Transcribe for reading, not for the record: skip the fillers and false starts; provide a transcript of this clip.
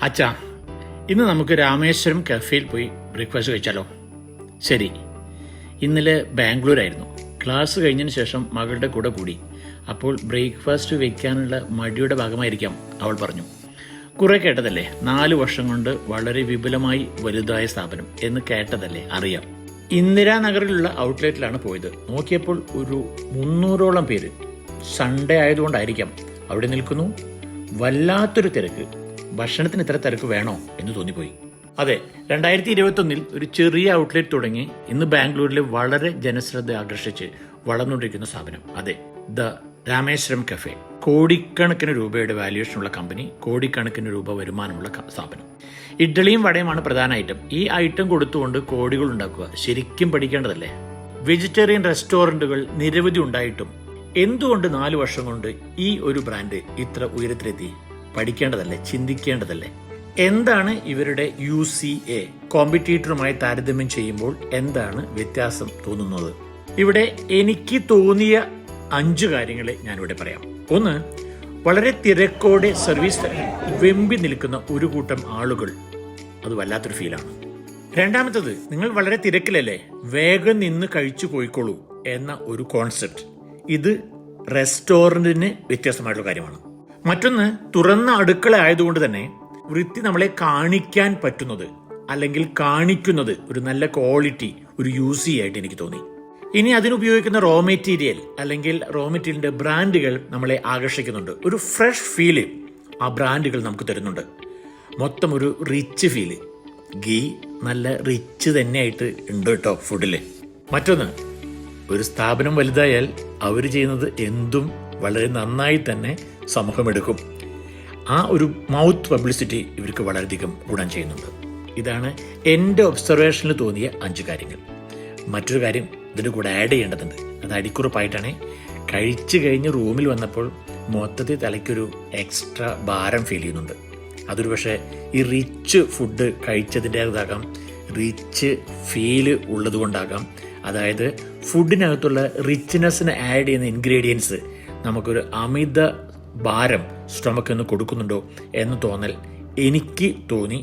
അച്ഛാ, ഇന്ന് നമുക്ക് രാമേശ്വരം കഫേയിൽ പോയി ബ്രേക്ക്ഫാസ്റ്റ് കഴിച്ചാലോ? ശരി. ഇന്നലെ ബാംഗ്ലൂരായിരുന്നു. ക്ലാസ് കഴിഞ്ഞതിന് ശേഷം മകളുടെ കൂടെ കൂടി. അപ്പോൾ ബ്രേക്ക്ഫാസ്റ്റ് വയ്ക്കാനുള്ള മടിയുടെ ഭാഗമായിരിക്കാം അവൾ പറഞ്ഞു. കുറെ കേട്ടതല്ലേ, 4 വർഷം കൊണ്ട് വളരെ വിപുലമായി വലുതായ സ്ഥാപനം എന്ന് കേട്ടതല്ലേ, അറിയാം. ഇന്ദിരാനഗറിലുള്ള ഔട്ട്ലെറ്റിലാണ് പോയത്. നോക്കിയപ്പോൾ ഒരു 300ഓളം പേര്. സൺഡേ ആയതുകൊണ്ടായിരിക്കാം അവിടെ നിൽക്കുന്നു. വല്ലാത്തൊരു തിരക്ക്. ഭക്ഷണത്തിന് ഇത്ര തിരക്ക് വേണോ എന്ന് തോന്നിപ്പോയി. അതെ, 2021 ഒരു ചെറിയ ഔട്ട്ലെറ്റ് തുടങ്ങി ഇന്ന് ബാംഗ്ലൂരിലെ വളരെ ജനശ്രദ്ധ ആകർഷിച്ച് വളർന്നുകൊണ്ടിരിക്കുന്ന സ്ഥാപനം. അതെ, ദ രാമേശ്വരം കഫേ. കോടിക്കണക്കിന് രൂപയുടെ വാല്യുവേഷനുള്ള കമ്പനി, കോടിക്കണക്കിന് രൂപ വരുമാനമുള്ള സ്ഥാപനം. ഇഡ്ഡലിയും വടയുമാണ് പ്രധാന ഐറ്റം. ഈ ഐറ്റം കൊടുത്തുകൊണ്ട് കോടികൾ ഉണ്ടാക്കുക ശരിക്കും പഠിക്കേണ്ടതല്ലേ? വെജിറ്റേറിയൻ റെസ്റ്റോറന്റുകൾ നിരവധി ഉണ്ടായിട്ടും എന്തുകൊണ്ട് 4 വർഷം കൊണ്ട് ഈ ഒരു ബ്രാൻഡ് ഇത്ര ഉയരത്തിലെത്തി? പഠിക്കേണ്ടതല്ലേ, ചിന്തിക്കേണ്ടതല്ലേ? എന്താണ് ഇവരുടെ UCA കോമ്പറ്റീറ്ററുമായി താരതമ്യം ചെയ്യുമ്പോൾ എന്താണ് വ്യത്യാസം തോന്നുന്നത്? ഇവിടെ എനിക്ക് തോന്നിയ 5 കാര്യങ്ങളെ ഞാനിവിടെ പറയാം. ഒന്ന്, വളരെ തിരക്കോടെ സർവീസ് വെമ്പി നിൽക്കുന്ന ഒരു കൂട്ടം ആളുകൾ. അത് വല്ലാത്തൊരു ഫീലാണ്. രണ്ടാമത്തത്, നിങ്ങൾ വളരെ തിരക്കിലല്ലേ, വേഗം നിന്ന് കഴിച്ചു പോയിക്കോളൂ എന്ന ഒരു കോൺസെപ്റ്റ്. ഇത് റെസ്റ്റോറന്റിന് വ്യത്യസ്തമായിട്ടുള്ള കാര്യമാണ്. മറ്റൊന്ന്, തുറന്ന അടുക്കള ആയതുകൊണ്ട് തന്നെ വൃത്തി നമ്മളെ കാണിക്കാൻ പറ്റുന്നത് അല്ലെങ്കിൽ കാണിക്കുന്നത് ഒരു നല്ല ക്വാളിറ്റി, ഒരു UCA ആയിട്ട് എനിക്ക് തോന്നി. ഇനി അതിനുപയോഗിക്കുന്ന റോ മെറ്റീരിയലിന്റെ ബ്രാൻഡുകൾ നമ്മളെ ആകർഷിക്കുന്നുണ്ട്. ഒരു ഫ്രഷ് ഫീല് ആ ബ്രാൻഡുകൾ നമുക്ക് തരുന്നുണ്ട്. മൊത്തം ഒരു റിച്ച് ഫീല്. ഗീ നല്ല റിച്ച് തന്നെയായിട്ട് ഉണ്ട് കേട്ടോ ഫുഡില്. മറ്റൊന്ന്, ഒരു സ്ഥാപനം വലുതായാൽ അവർ ചെയ്യുന്നത് എന്തും വളരെ നന്നായി തന്നെ സമൂഹമെടുക്കും. ആ ഒരു മൗത്ത് പബ്ലിസിറ്റി ഇവർക്ക് വളരെയധികം ഗുണം ചെയ്യുന്നുണ്ട്. ഇതാണ് എൻ്റെ ഒബ്സർവേഷനിൽ തോന്നിയ 5 കാര്യങ്ങൾ. മറ്റൊരു കാര്യം ഇതിൻ്റെ കൂടെ ആഡ് ചെയ്യേണ്ടതുണ്ട്. അത് അടിക്കുറിപ്പായിട്ടാണ്. കഴിച്ചു കഴിഞ്ഞ് റൂമിൽ വന്നപ്പോൾ മൊത്തത്തിൽ തലയ്ക്കൊരു എക്സ്ട്രാ ഭാരം ഫീൽ ചെയ്യുന്നുണ്ട്. അതൊരു പക്ഷേ ഈ റിച്ച് ഫുഡ് കഴിച്ചതിൻ്റേതാകാം, റിച്ച് ഫീല് ഉള്ളത് കൊണ്ടാകാം. അതായത് ഫുഡിനകത്തുള്ള റിച്ച്നെസ്സിന് ആഡ് ചെയ്യുന്ന ഇൻഗ്രീഡിയൻസ് നമുക്കൊരു അമിത ഭാരം സ്റ്റൊമക്കിന് കൊടുക്കുന്നുണ്ടോ എന്ന് തോന്നൽ എനിക്ക് തോന്നി.